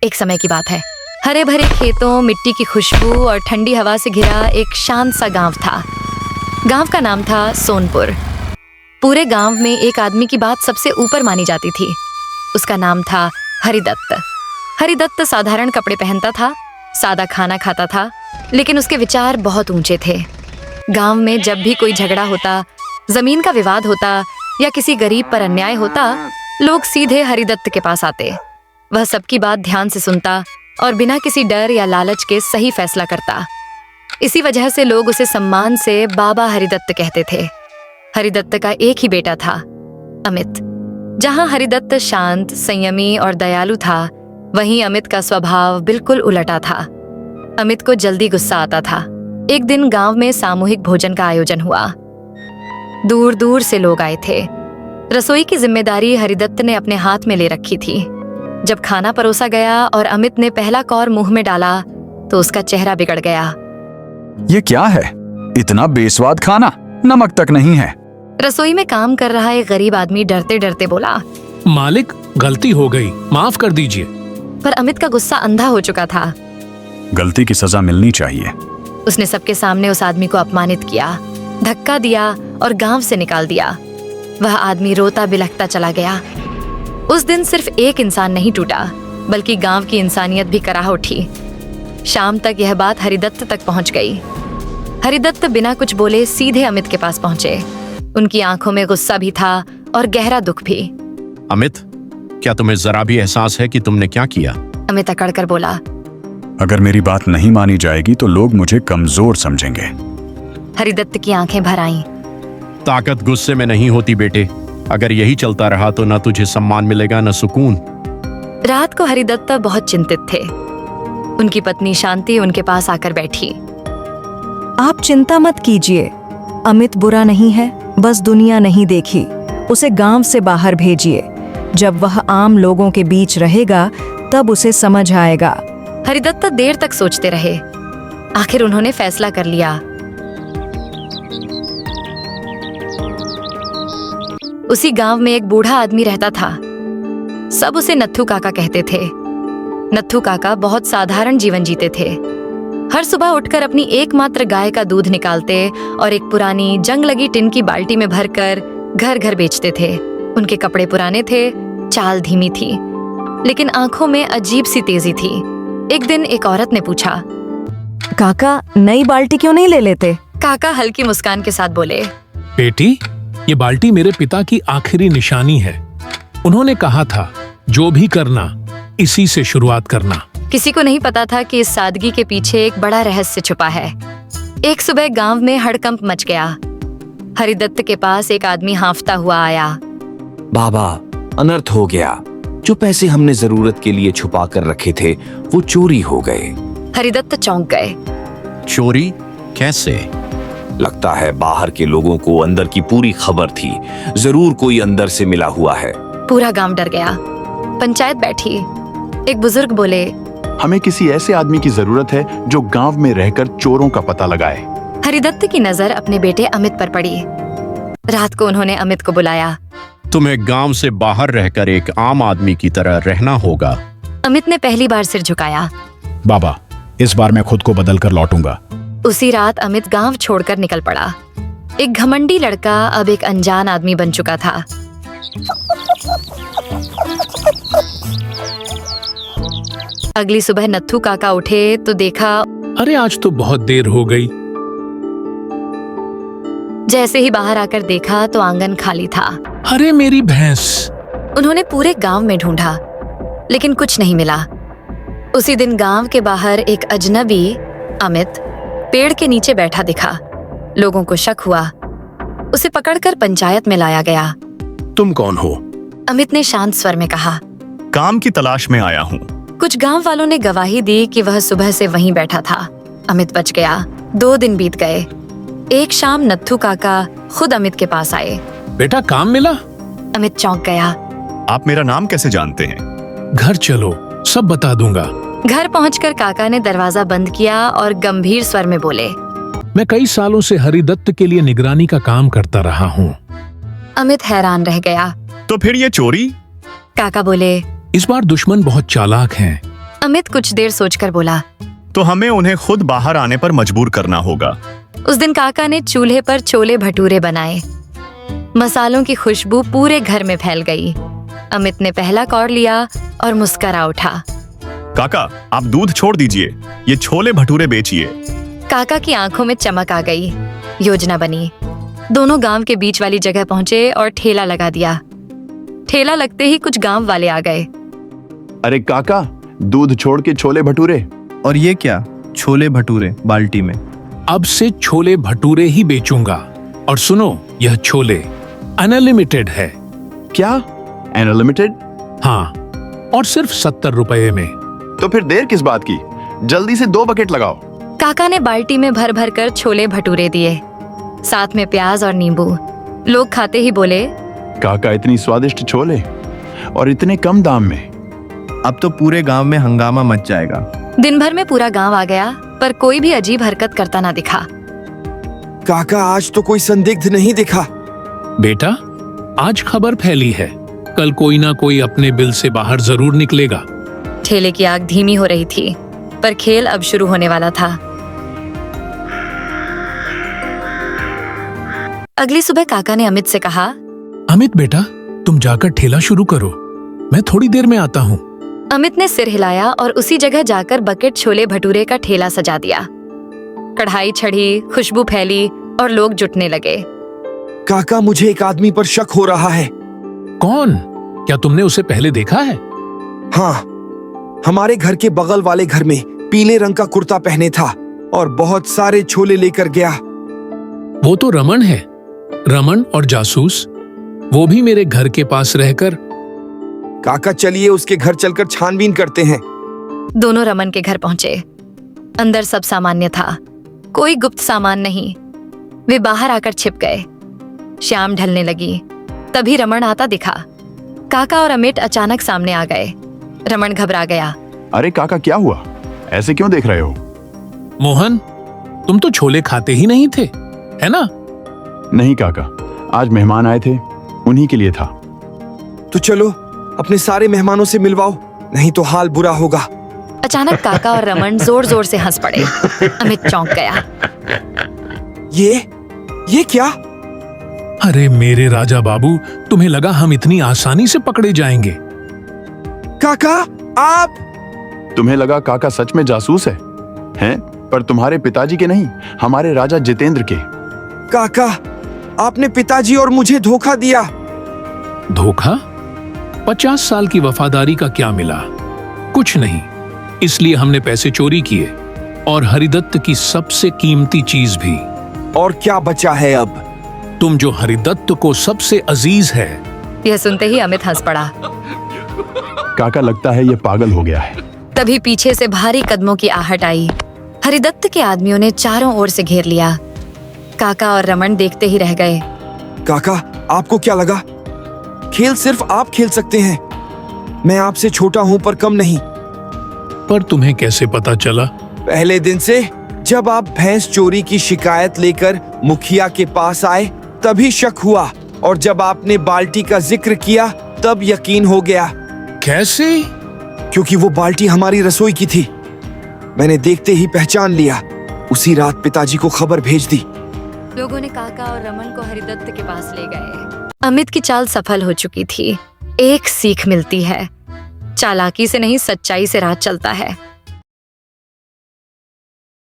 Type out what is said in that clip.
एक समय की बात है। हरे भरे खेतों, मिट्टी की खुशबू और ठंडी हवा से घिरा एक शांत सा गांव था। गांव का नाम था सोनपुर। पूरे गांव में एक आदमी की बात सबसे ऊपर मानी जाती थी। उसका नाम था हरिदत्त। हरिदत्त साधारण कपड़े पहनता था, सादा खाना खाता था, लेकिन उसके विचार बहुत ऊंचे थे। गांव में जब भी कोई झगड़ा होता, जमीन का विवाद होता या किसी गरीब पर अन्याय होता, लोग सीधे हरिदत्त के पास आते। वह सबकी बात ध्यान से सुनता और बिना किसी डर या लालच के सही फैसला करता। इसी वजह से लोग उसे सम्मान से बाबा हरिदत्त कहते थे। हरिदत्त का एक ही बेटा था, अमित। जहां हरिदत्त शांत, संयमी और दयालु था, वहीं अमित का स्वभाव बिल्कुल उलटा था। अमित को जल्दी गुस्सा आता था। एक दिन गांव में सामूहिक भोजन का आयोजन हुआ। दूर दूर से लोग आए थे। रसोई की जिम्मेदारी हरिदत्त ने अपने हाथ में ले रखी थी। जब खाना परोसा गया और अमित ने पहला कौर मुंह में डाला तो उसका चेहरा बिगड़ गया। ये क्या है? इतना बेस्वाद खाना, नमक तक नहीं है। रसोई में काम कर रहा एक गरीब आदमी डरते डरते बोला, मालिक, गलती हो गई, माफ कर दीजिए। पर अमित का गुस्सा अंधा हो चुका था। गलती की सजा मिलनी चाहिए। उसने सबके सामने उस आदमी को अपमानित किया, धक्का दिया और गांव से निकाल दिया। वह आदमी रोता बिलखता चला गया। उस दिन सिर्फ एक इंसान नहीं टूटा, बल्कि गांव की इंसानियत भी कराह उठी। शाम तक यह बात हरिदत्त तक पहुंच गई। हरिदत्त बिना कुछ बोले सीधे अमित के पास पहुंचे। उनकी आंखों में गुस्सा भी था और गहरा दुख भी। अमित, क्या तुम्हें जरा भी एहसास है कि तुमने क्या किया? अमित अकड़कर बोला, अगर मेरी बात नहीं मानी जाएगी तो लोग मुझे कमजोर समझेंगे। हरिदत्त की आंखें भर आईं। ताकत गुस्से में नहीं होती बेटे। अगर यही चलता रहा तो न तुझे सम्मान मिलेगा न सुकून। रात को हरिदत्त बहुत चिंतित थे। उनकी पत्नी शांति उनके पास आकर बैठी। आप चिंता मत कीजिए, अमित बुरा नहीं है, बस दुनिया नहीं देखी। उसे गांव से बाहर भेजिए। जब वह आम लोगों के बीच रहेगा तब उसे समझ आएगा। हरिदत्त देर तक सोचते रहे। आखिर उन्होंने फैसला कर लिया। उसी गांव में एक बूढ़ा आदमी रहता था। सब उसे नत्थू काका कहते थे। नत्थू काका बहुत साधारण जीवन जीते थे। हर सुबह उठकर अपनी एकमात्र गाय का दूध निकालते और एक पुरानी जंग लगी टिन की बाल्टी में भरकर घर घर बेचते थे। उनके कपड़े पुराने थे, चाल धीमी थी, लेकिन आंखों में अजीब सी तेजी थी। एक दिन एक औरत ने पूछा, काका, नई बाल्टी क्यों नहीं ले लेते? काका हल्की मुस्कान के साथ बोले, बेटी, ये बाल्टी मेरे पिता की आखिरी निशानी है। उन्होंने कहा था, जो भी करना इसी से शुरुआत करना। किसी को नहीं पता था कि इस सादगी के पीछे एक बड़ा रहस्य छुपा है। एक सुबह गांव में हड़कंप मच गया। हरिदत्त के पास एक आदमी हांफता हुआ आया। बाबा, अनर्थ हो गया। जो पैसे हमने जरूरत के लिए छुपा कर रखे थे वो चोरी हो गए। हरिदत्त चौंक गए। चोरी? कैसे? लगता है बाहर के लोगों को अंदर की पूरी खबर थी। जरूर कोई अंदर से मिला हुआ है। पूरा गांव डर गया। पंचायत बैठी। एक बुजुर्ग बोले, हमें किसी ऐसे आदमी की जरूरत है जो गांव में रहकर चोरों का पता लगाए। हरिदत्त की नजर अपने बेटे अमित पर पड़ी। रात को उन्होंने अमित को बुलाया। तुम्हें गांव से बाहर रहकर एक आम आदमी की तरह रहना होगा। अमित ने पहली बार सिर झुकाया। बाबा, इस बार मैं खुद को बदल कर लौटूंगा। उसी रात अमित गांव छोड़कर निकल पड़ा। एक घमंडी लड़का अब एक अनजान आदमी बन चुका था। अगली सुबह नत्थू काका उठे तो देखा, अरे आज तो बहुत देर हो गई। जैसे ही बाहर आकर देखा तो आंगन खाली था। अरे मेरी भैंस! उन्होंने पूरे गांव में ढूंढा, लेकिन कुछ नहीं मिला। उसी दिन गांव के बाहर एक अजनबी, अमित, पेड़ के नीचे बैठा दिखा। लोगों को शक हुआ। उसे पकड़कर पंचायत में लाया गया। तुम कौन हो? अमित ने शांत स्वर में कहा, काम की तलाश में आया हूँ। कुछ गांव वालों ने गवाही दी कि वह सुबह से वहीं बैठा था। अमित बच गया। 2 दिन बीत गए। एक शाम नत्थू काका खुद अमित के पास आए। बेटा, काम मिला? अमित चौंक गया। आप मेरा नाम कैसे जानते हैं? घर चलो, सब बता दूंगा। घर पहुंचकर काका ने दरवाजा बंद किया और गंभीर स्वर में बोले, मैं कई सालों से हरिदत्त के लिए निगरानी का काम करता रहा हूँ। अमित हैरान रह गया। तो फिर ये चोरी? काका बोले, इस बार दुश्मन बहुत चालाक हैं। अमित कुछ देर सोचकर बोला, तो हमें उन्हें खुद बाहर आने पर मजबूर करना होगा। उस दिन काका ने चूल्हे पर छोले भटूरे बनाए। मसालों की खुशबू पूरे घर में फैल गई। अमित ने पहला कौर लिया और मुस्कुरा उठा। काका, आप दूध छोड़ दीजिए, ये छोले भटूरे बेचिए। काका की आंखों में चमक आ गई। योजना बनी। दोनों गांव के बीच वाली जगह पहुंचे और ठेला लगा दिया। ठेला लगते ही कुछ गांव वाले आ गए। अरे काका, दूध छोड़ के छोले भटूरे। और ये क्या? छोले भटूरे बाल्टी में। अब से छोले भटूरे ही बेचूंगा। और सुनो, यह छोले अनलिमिटेड है। क्या अनलिमिटेड? हाँ, और सिर्फ 70 रुपए में। तो फिर देर किस बात की, जल्दी से 2 बकेट लगाओ। काका ने बाल्टी में भर भर कर छोले भटूरे दिए, साथ में प्याज और नींबू। लोग खाते ही बोले, काका, इतनी स्वादिष्ट छोले और इतने कम दाम में। अब तो पूरे गांव में हंगामा मच जाएगा। दिन भर में पूरा गांव आ गया, पर कोई भी अजीब हरकत करता ना दिखा। काका, आज तो कोई संदिग्ध नहीं दिखा। बेटा, आज खबर फैली है, कल कोई ना कोई अपने बिल से बाहर जरूर निकलेगा। ठेले की आग धीमी हो रही थी, पर खेल अब शुरू होने वाला था। अगली सुबह काका ने अमित से कहा, अमित बेटा, तुम जाकर ठेला शुरू करो, मैं थोड़ी देर में आता हूँ। अमित ने सिर हिलाया और उसी जगह जाकर बकेट छोले भटूरे का ठेला सजा दिया। कढ़ाई चढ़ी, खुशबू फैली और लोग जुटने लगे। काका, मुझे एक आदमी पर शक हो रहा है। कौन? क्या तुमने उसे पहले देखा है? हाँ, हमारे घर के बगल वाले घर में पीले रंग का कुर्ता पहने था और बहुत सारे छोले लेकर गया। वो तो रमन है, रमन और जासूस। वो भी मेरे घर के पास रहकर। काका, चलिए उसके घर चलकर छानबीन करते हैं। दोनों रमन के घर पहुंचे। अंदर सब सामान्य था, कोई गुप्त सामान नहीं। वे बाहर आकर छिप गए। शाम ढलने लगी, तभी रमन आता दिखा। काका और अमित अचानक सामने आ गए। रमन घबरा गया। अरे काका, क्या हुआ? ऐसे क्यों देख रहे हो? मोहन, तुम तो छोले खाते ही नहीं थे, है ना? नहीं काका, आज मेहमान आए थे, उन्हीं के लिए था। तो चलो अपने सारे मेहमानों से मिलवाओ, नहीं तो हाल बुरा होगा। अचानक काका और रमन जोर जोर से हंस पड़े। अमित चौंक गया। ये क्या? अरे मेरे राजा बाबू, तुम्हें लगा हम इतनी आसानी से पकड़े जाएंगे? काका, आप? तुम्हें लगा काका सच में जासूस है? हैं? पर तुम्हारे पिताजी के नहीं, हमारे राजा जितेंद्र के। काका, आपने पिताजी और मुझे धोखा दिया। धोखा? 50 साल की वफादारी का क्या मिला? कुछ नहीं। इसलिए हमने पैसे चोरी किए, और हरिदत्त की सबसे कीमती चीज भी। और क्या बचा है अब? तुम जो हरिदत्त को सबसे अजीज है। यह सुनते ही अमित हंस पड़ा। काका, लगता है ये पागल हो गया है। तभी पीछे से भारी कदमों की आहट आई। हरिदत्त के आदमियों ने चारों ओर से घेर लिया। काका और रमन देखते ही रह गए। काका, आपको क्या लगा? खेल सिर्फ आप खेल सकते हैं। मैं आपसे छोटा हूं पर कम नहीं। पर तुम्हें कैसे पता चला? पहले दिन से, जब आप भैंस चोरी की शिकायत लेकर मुखिया के पास आए, तभी शक हुआ, और जब आपने बाल्टी का जिक्र किया तब यकीन हो गया। कैसे? क्योंकि वो बाल्टी हमारी रसोई की थी। मैंने देखते ही पहचान लिया। उसी रात पिताजी को खबर भेज दी। लोगों ने काका और रमन को हरिदत्त के पास ले गए। अमित की चाल सफल हो चुकी थी। एक सीख मिलती है, चालाकी से नहीं, सच्चाई से राज चलता है।